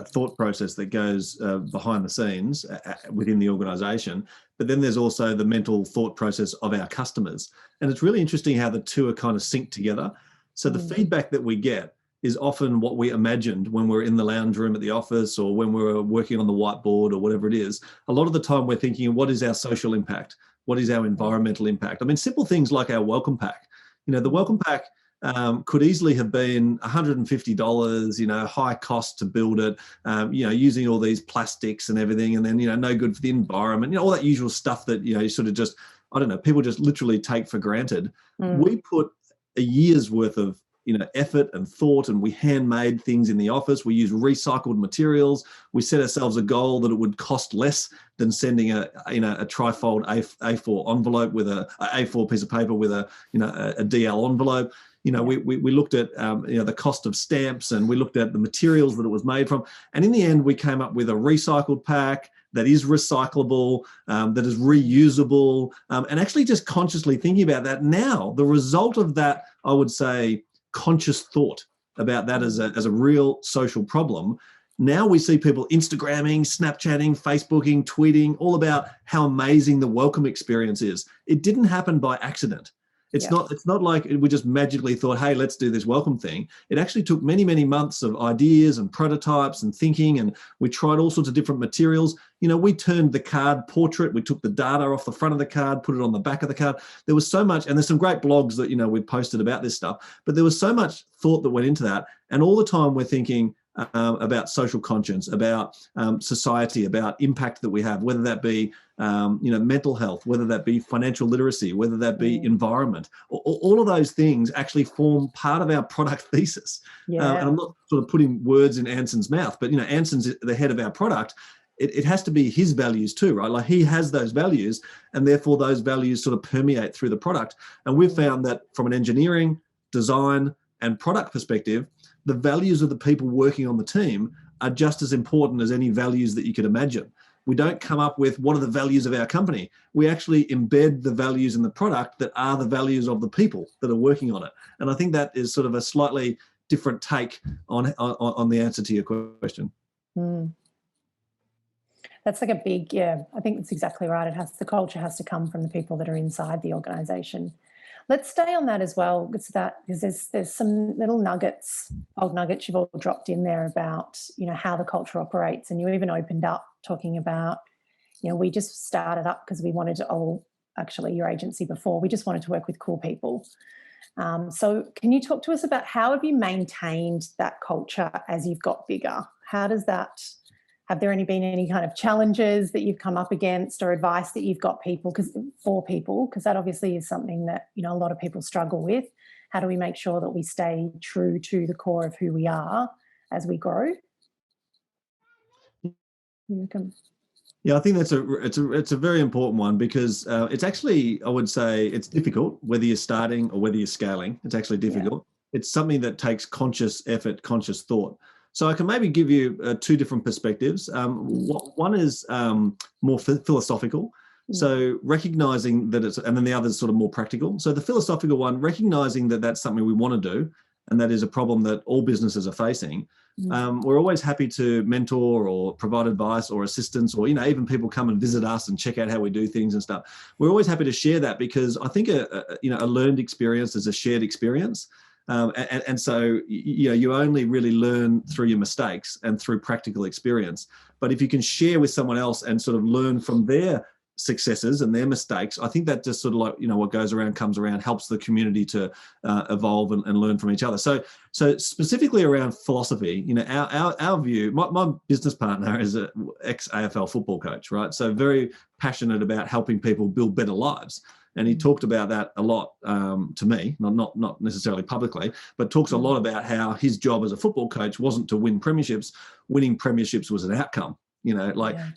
thought process that goes behind the scenes within the organisation, but then there's also the mental thought process of our customers. And it's really interesting how the two are kind of synced together. So the feedback that we get is often what we imagined when we're in the lounge room at the office, or when we're working on the whiteboard, or whatever it is. A lot of the time we're thinking, what is our social impact? What is our environmental impact? I mean, simple things like our welcome pack. The welcome pack could easily have been $150, high cost to build it, using all these plastics and everything, and then, no good for the environment, all that usual stuff that, you sort of just, people just literally take for granted. We put a year's worth of, effort and thought, and we handmade things in the office. We use recycled materials. We set ourselves a goal that it would cost less than sending a trifold A4 envelope with a A4 piece of paper with a DL envelope. We looked at, the cost of stamps, and we looked at the materials that it was made from. And in the end, we came up with a recycled pack that is recyclable, that is reusable, and actually just consciously thinking about that now, the result of that, I would say, conscious thought about that as a real social problem. Now we see people Instagramming, Snapchatting, Facebooking, tweeting, all about how amazing the welcome experience is. It didn't happen by accident. It's not like we just magically thought, hey, let's do this welcome thing. It actually took many, many months of ideas and prototypes and thinking, and we tried all sorts of different materials. We turned the card portrait, we took the data off the front of the card, put it on the back of the card. There was so much, and there's some great blogs that, we posted about this stuff, but there was so much thought that went into that. And all the time we're thinking about social conscience, about society, about impact that we have, whether that be mental health, whether that be financial literacy, whether that be environment. All of those things actually form part of our product thesis. And I'm not sort of putting words in Anson's mouth, but Anson's the head of our product. It has to be his values too, right? Like, he has those values, and therefore those values sort of permeate through the product. And we've found that from an engineering, design, and product perspective, the values of the people working on the team are just as important as any values that you could imagine. We don't come up with what are the values of our company. We actually embed the values in the product that are the values of the people that are working on it. And I think that is sort of a slightly different take on the answer to your question. That's like a big, I think that's exactly right. The culture has to come from the people that are inside the organisation. Let's stay on that as well, because there's some little nuggets, old nuggets you've all dropped in there about, how the culture operates. And you even opened up talking about, we just started up because we wanted to, actually your agency before, we just wanted to work with cool people. So can you talk to us about how have you maintained that culture as you've got bigger? How does that, have there been any kind of challenges that you've come up against, or advice that you've got for people? Because that obviously is something that, a lot of people struggle with. How do we make sure that we stay true to the core of who we are as we grow? Yeah, I think it's a very important one, because it's actually, I would say, it's difficult whether you're starting or whether you're scaling. It's actually difficult. It's something that takes conscious effort, conscious thought. So I can maybe give you two different perspectives. One is more philosophical. So recognizing that and then the other is sort of more practical. So the philosophical one, recognizing that that's something we want to do, and that is a problem that all businesses are facing, we're always happy to mentor or provide advice or assistance, or, even people come and visit us and check out how we do things and stuff. We're always happy to share that, because I think a learned experience is a shared experience. And so, you only really learn through your mistakes and through practical experience. But if you can share with someone else and sort of learn from their successes and their mistakes, I think that just sort of like, what goes around comes around, helps the community to evolve and learn from each other. So specifically around philosophy, our view, my business partner is an ex-AFL football coach, right? So very passionate about helping people build better lives. And he talked about that a lot to me, not necessarily publicly, but talks a lot about how his job as a football coach wasn't to win premierships. Winning premierships was an outcome,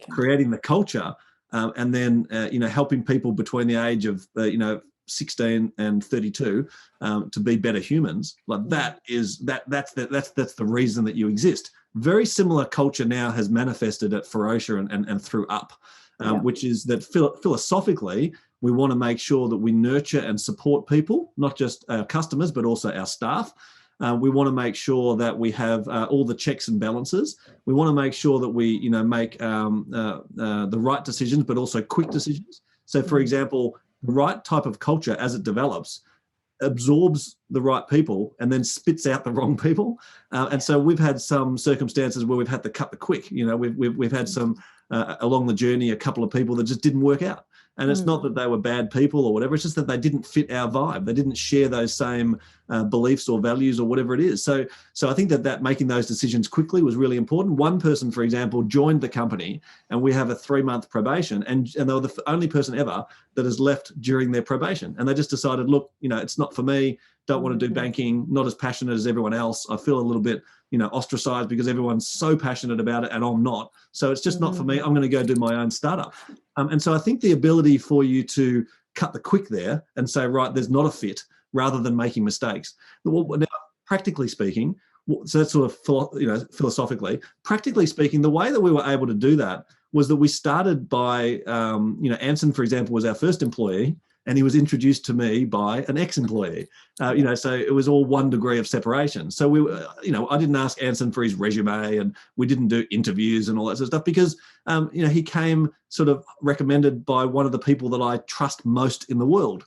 creating the culture. And then, helping people between the age of, 16 and 32 to be better humans. Like that's the reason that you exist. Very similar culture now has manifested at Ferocia and through Up, which is that philosophically, we want to make sure that we nurture and support people, not just our customers, but also our staff. We want to make sure that we have all the checks and balances. We want to make sure that we, make the right decisions, but also quick decisions. So, for example, the right type of culture, as it develops, absorbs the right people and then spits out the wrong people. And so we've had some circumstances where we've had to cut the quick. We've had some along the journey, a couple of people that just didn't work out. And it's not that they were bad people or whatever. It's just that they didn't fit our vibe. They didn't share those same beliefs or values or whatever it is. So I think that making those decisions quickly was really important. One person, for example, joined the company, and we have a 3-month probation, and they were the only person ever that has left during their probation. And they just decided, look, it's not for me. Don't want to do banking. Not as passionate as everyone else. I feel a little bit, ostracized because everyone's so passionate about it and I'm not. So it's just not for me. I'm going to go do my own startup. And so I think the ability for you to cut the quick there and say, right, there's not a fit, rather than making mistakes. Now, practically speaking, so that's sort of, philosophically, practically speaking, the way that we were able to do that was that we started by, Anson, for example, was our first employee, and he was introduced to me by an ex-employee. So it was all 1 degree of separation. So we were, I didn't ask Anson for his resume, and we didn't do interviews and all that sort of stuff, because, he came sort of recommended by one of the people that I trust most in the world.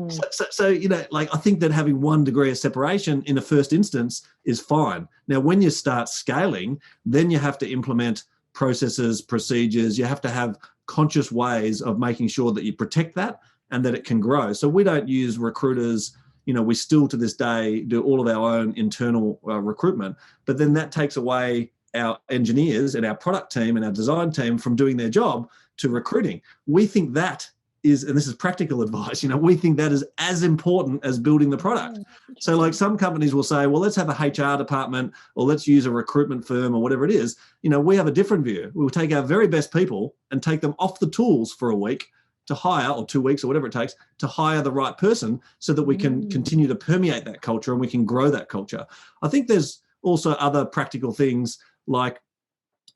So I think that having 1 degree of separation in the first instance is fine. Now, when you start scaling, then you have to implement processes, procedures. You have to have conscious ways of making sure that you protect that and that it can grow. So we don't use recruiters. We still to this day do all of our own internal recruitment, but then that takes away our engineers and our product team and our design team from doing their job to recruiting. We think that is, and this is practical advice, we think that is as important as building the product. So like some companies will say, well, let's have a HR department, or let's use a recruitment firm, or whatever it is. We have a different view. We'll take our very best people and take them off the tools for a week to hire, or 2 weeks, or whatever it takes, to hire the right person, so that we can continue to permeate that culture and we can grow that culture. I think there's also other practical things, like,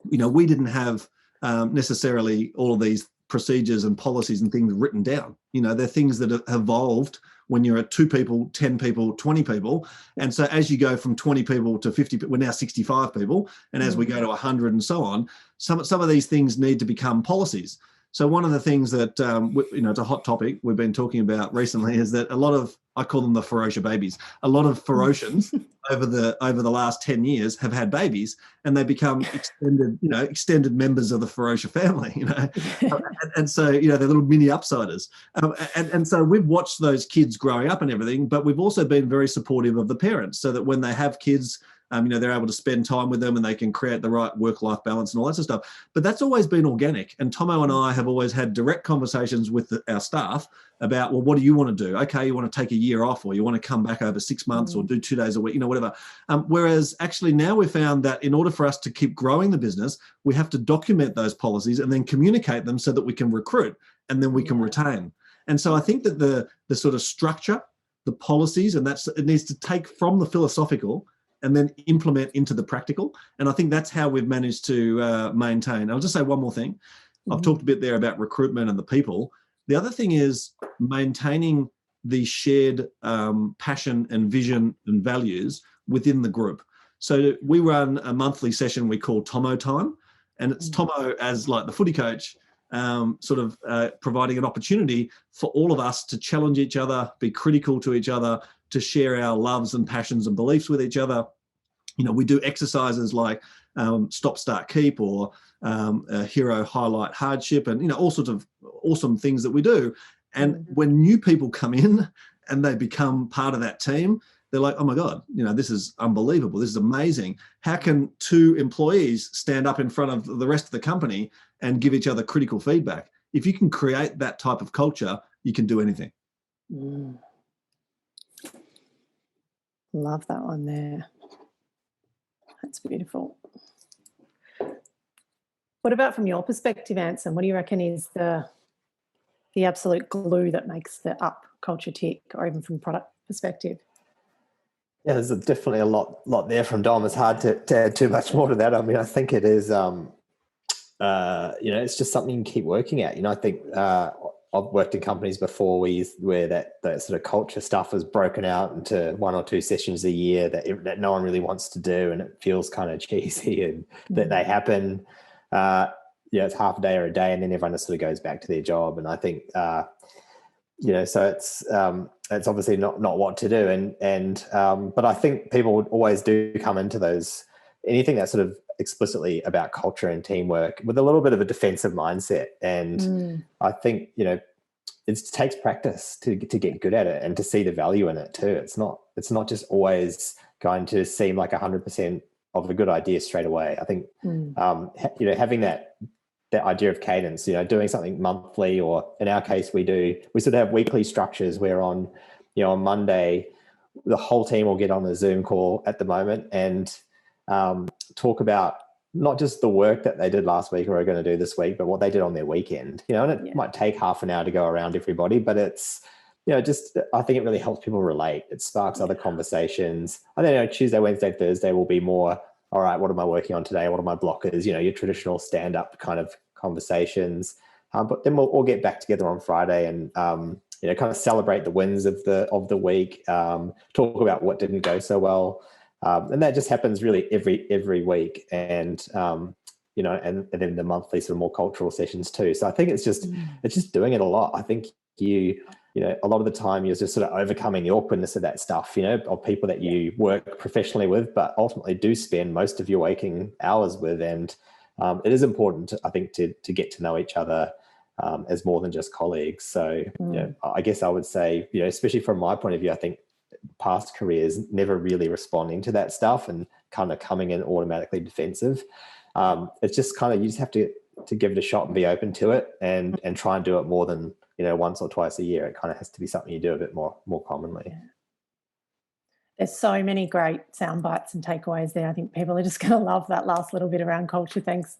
we didn't have necessarily all of these procedures and policies and things written down. They're things that have evolved when you're at 2 people, 10 people, 20 people. And so as you go from 20 people to 50, we're now 65 people. And as we go to 100 and so on, some of these things need to become policies. So one of the things that, it's a hot topic we've been talking about recently, is that a lot of, I call them the Ferocia babies, a lot of Ferocians over the last 10 years have had babies, and they become extended members of the Ferocia family, and so, they're little mini upsiders. And so we've watched those kids growing up and everything, but we've also been very supportive of the parents, so that when they have kids, they're able to spend time with them and they can create the right work-life balance and all that sort of stuff. But that's always been organic. And Tomo and I have always had direct conversations with our staff about, well, what do you want to do? Okay, you want to take a year off, or you want to come back over 6 months, or do 2 days a week, whatever. Whereas actually now we've found that in order for us to keep growing the business, we have to document those policies and then communicate them so that we can recruit and then we can retain. And so I think that the sort of structure, the policies, and it needs to take from the philosophical and then implement into the practical. And I think that's how we've managed to maintain. I'll just say one more thing. I've talked a bit there about recruitment and the people. The other thing is maintaining the shared passion and vision and values within the group. So we run a monthly session we call Tomo Time, and it's Tomo as like the footy coach, providing an opportunity for all of us to challenge each other, be critical to each other, to share our loves and passions and beliefs with each other. You know, we do exercises like stop, start, keep, or hero, highlight, hardship, and, you know, all sorts of awesome things that we do. And when new people come in and they become part of that team, they're like, oh my God, you know, this is unbelievable. This is amazing. How can two employees stand up in front of the rest of the company and give each other critical feedback? If you can create that type of culture, you can do anything. Love that one there. That's beautiful. What about from your perspective, Anson? What do you reckon is the absolute glue that makes the up culture tick, or even from product perspective? Yeah, there's definitely a lot there from Dom. It's hard to add too much more to that. I mean, I think it is, it's just something you keep working at. You know, I think I've worked in companies before where that sort of culture stuff is broken out into 1 or 2 sessions a year that no one really wants to do, and it feels kind of cheesy, and that they happen. It's half a day or a day, and then everyone just sort of goes back to their job. And I think, so it's obviously not what to do. But I think people would always do come into anything that's sort of explicitly about culture and teamwork with a little bit of a defensive mindset. And I think, it takes practice to get good at it and to see the value in it too. It's not just always going to seem like 100% of a good idea straight away. I think, having that idea of cadence, doing something monthly, or in our case, we sort of have weekly structures where on Monday, the whole team will get on a Zoom call at the moment and talk about not just the work that they did last week or are going to do this week, but what they did on their weekend, and it might take half an hour to go around everybody, but it's, I think it really helps people relate. It sparks other conversations. I think, Tuesday, Wednesday, Thursday will be more, all right, what am I working on today? What are my blockers? Your traditional stand-up kind of conversations. But then we'll get back together on Friday and, kind of celebrate the wins of the week, talk about what didn't go so well. And that just happens really every week. And, and then the monthly sort of more cultural sessions too. So I think it's just doing it a lot. I think a lot of the time you're just sort of overcoming the awkwardness of that stuff, of people that you work professionally with, but ultimately do spend most of your waking hours with. And it is important, I think, to get to know each other as more than just colleagues. So, I guess I would say, especially from my point of view, I think past careers never really responding to that stuff and kind of coming in automatically defensive. It's just kind of, you just have to give it a shot and be open to it and try and do it more than, once or twice a year. It kind of has to be something you do a bit more commonly. Yeah. There's so many great sound bites and takeaways there. I think people are just going to love that last little bit around culture. Thanks,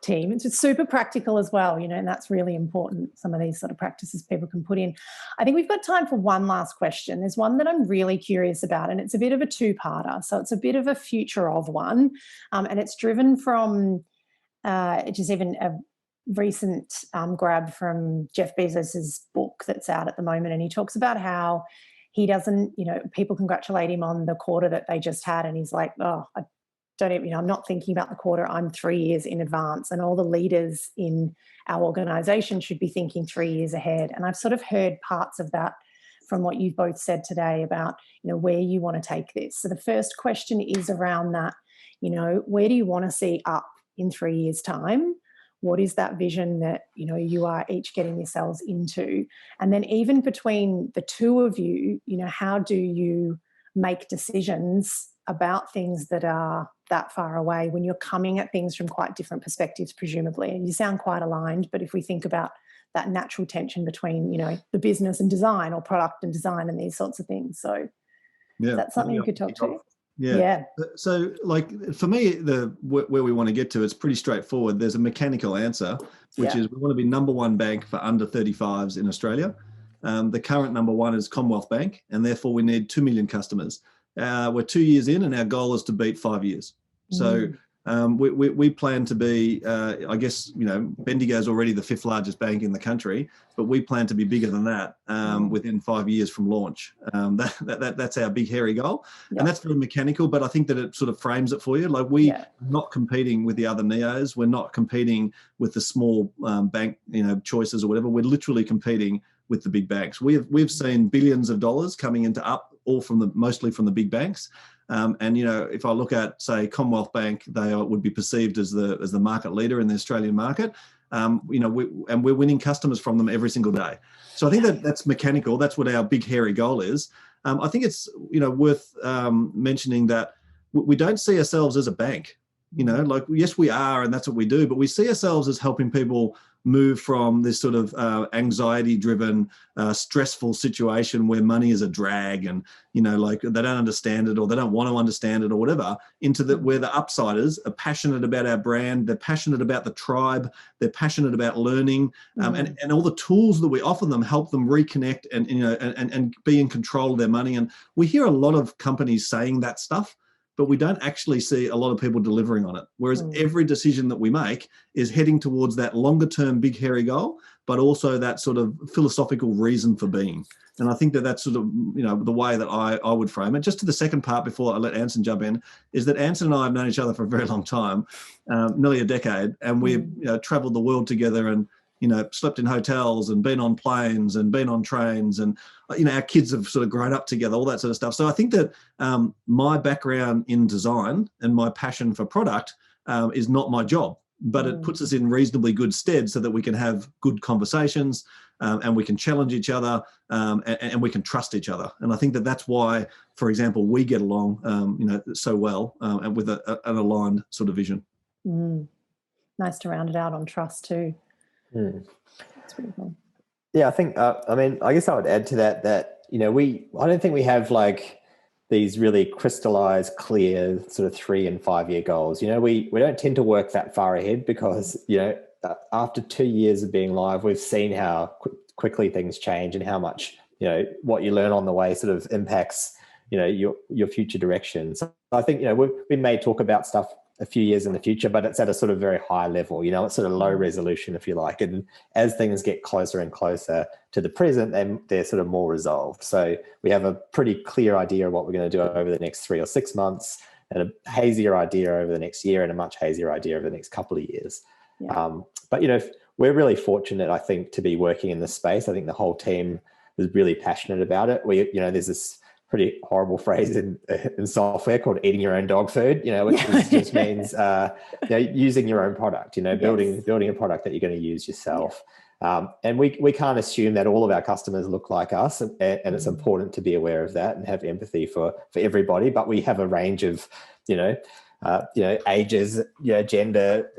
team. It's just super practical as well, and that's really important. Some of these sort of practices people can put in. I think we've got time for one last question. There's one that I'm really curious about, and it's a bit of a two-parter. So it's a bit of a future of one, and it's driven from just even a recent grab from Jeff Bezos's book that's out at the moment, and he talks about how he doesn't, people congratulate him on the quarter that they just had, and he's like, oh, I don't even, I'm not thinking about the quarter, I'm 3 years in advance, and all the leaders in our organisation should be thinking 3 years ahead. And I've sort of heard parts of that from what you've both said today about, where you want to take this. So the first question is around that, where do you want to see up in 3 years' time? What is that vision that, you are each getting yourselves into? And then even between the two of you, how do you make decisions about things that are that far away when you're coming at things from quite different perspectives, presumably? And you sound quite aligned, but if we think about that natural tension between, the business and design, or product and design, and these sorts of things. So that's something you could talk to. Yeah. So, for me, where we want to get to, it's pretty straightforward. There's a mechanical answer, which is we want to be number one bank for under 35s in Australia. The current number one is Commonwealth Bank, and therefore we need 2 million customers. We're 2 years in, and our goal is to beat 5 years. So We plan to be, I guess, Bendigo is already the 5th largest bank in the country, but we plan to be bigger than that within 5 years from launch. That's our big, hairy goal. Yep. And that's very mechanical, but I think that it sort of frames it for you. Like we're not competing with the other neos. We're not competing with the small bank, choices or whatever. We're literally competing with the big banks. We've seen billions of dollars coming into Up, all mostly from the big banks. And if I look at, say, Commonwealth Bank, they would be perceived as the market leader in the Australian market. And we're winning customers from them every single day. So I think that's mechanical. That's what our big hairy goal is. I think it's worth mentioning that we don't see ourselves as a bank. Yes, we are, and that's what we do. But we see ourselves as helping people move from this sort of anxiety-driven, stressful situation where money is a drag, and they don't understand it or they don't want to understand it or whatever, into where the upsiders are passionate about our brand, they're passionate about the tribe, they're passionate about learning, and all the tools that we offer them help them reconnect and be in control of their money. And we hear a lot of companies saying that stuff, but we don't actually see a lot of people delivering on it. Whereas every decision that we make is heading towards that longer term big hairy goal, but also that sort of philosophical reason for being. And I think that's sort of, the way that I would frame it. Just to the second part before I let Anson jump in, is that Anson and I have known each other for a very long time, nearly a decade, and we've traveled the world together and, slept in hotels and been on planes and been on trains, and, our kids have sort of grown up together, all that sort of stuff. So I think that my background in design and my passion for product is not my job, but it puts us in reasonably good stead so that we can have good conversations and we can challenge each other and we can trust each other. And I think that's why, for example, we get along, so well and with an aligned sort of vision. Nice to round it out on trust too. That's really cool. Yeah, I think, I guess I would add to that, I don't think we have like these really crystallized, clear sort of 3 and 5 year goals. We don't tend to work that far ahead because, after 2 years of being live, we've seen how quickly things change and how much, what you learn on the way sort of impacts, your future direction. So I think, we may talk about stuff a few years in the future, but it's at a sort of very high level, it's sort of low resolution, if you like. And as things get closer and closer to the present, then they're sort of more resolved. So we have a pretty clear idea of what we're going to do over the next 3 or 6 months, and a hazier idea over the next year, and a much hazier idea over the next couple of years. Yeah. But, we're really fortunate, I think, to be working in this space. I think the whole team is really passionate about it. There's this pretty horrible phrase in software called eating your own dog food, which just means using your own product, building a product that you're going to use yourself. And we can't assume that all of our customers look like us, and it's important to be aware of that and have empathy for everybody. But we have a range of ages, gender,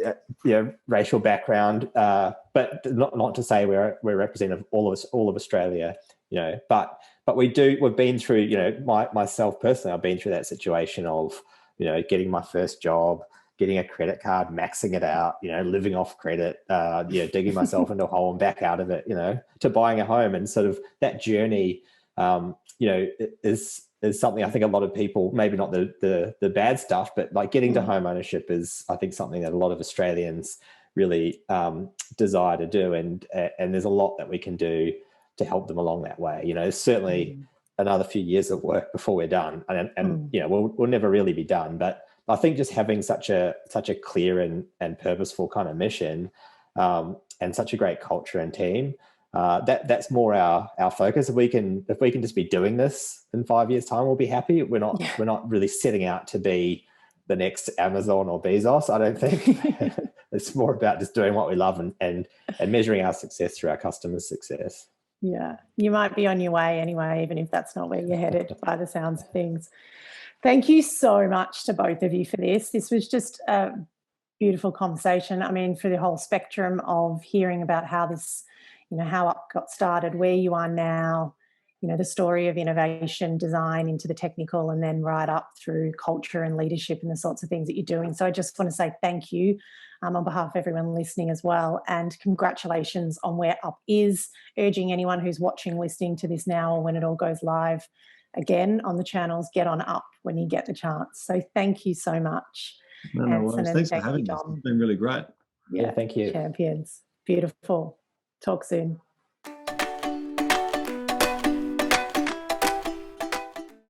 racial background, but not to say we're representative of all of Australia, but we've been through, myself personally, I've been through that situation of, getting my first job, getting a credit card, maxing it out, living off credit, digging myself into a hole and back out of it, to buying a home. And sort of that journey, is something I think a lot of people, maybe not the bad stuff, but like getting to home ownership is, I think, something that a lot of Australians really desire to do. And there's a lot that we can do to help them along that way. Certainly another few years of work before we're done, and we'll never really be done. But I think just having such a clear and purposeful kind of mission, and such a great culture and team, that's more our focus. If we can just be doing this in 5 years' time, we'll be happy. We're not really setting out to be the next Amazon or Bezos, I don't think. It's more about just doing what we love and measuring our success through our customers' success. Yeah, you might be on your way anyway, even if that's not where you're headed by the sounds of things. Thank you so much to both of you for this. This was just a beautiful conversation. I mean, for the whole spectrum of hearing about how this, how Up got started, where you are now, the story of innovation, design into the technical, and then right up through culture and leadership and the sorts of things that you're doing. So I just want to say thank you on behalf of everyone listening as well. And congratulations on where Up is. Urging anyone who's watching, listening to this now, or when it all goes live again on the channels, get on Up when you get the chance. So thank you so much. No Anson, worries. and Thanks for thank you, having us. Dom. It's been really great. Yeah, thank you. Champions. Beautiful. Talk soon.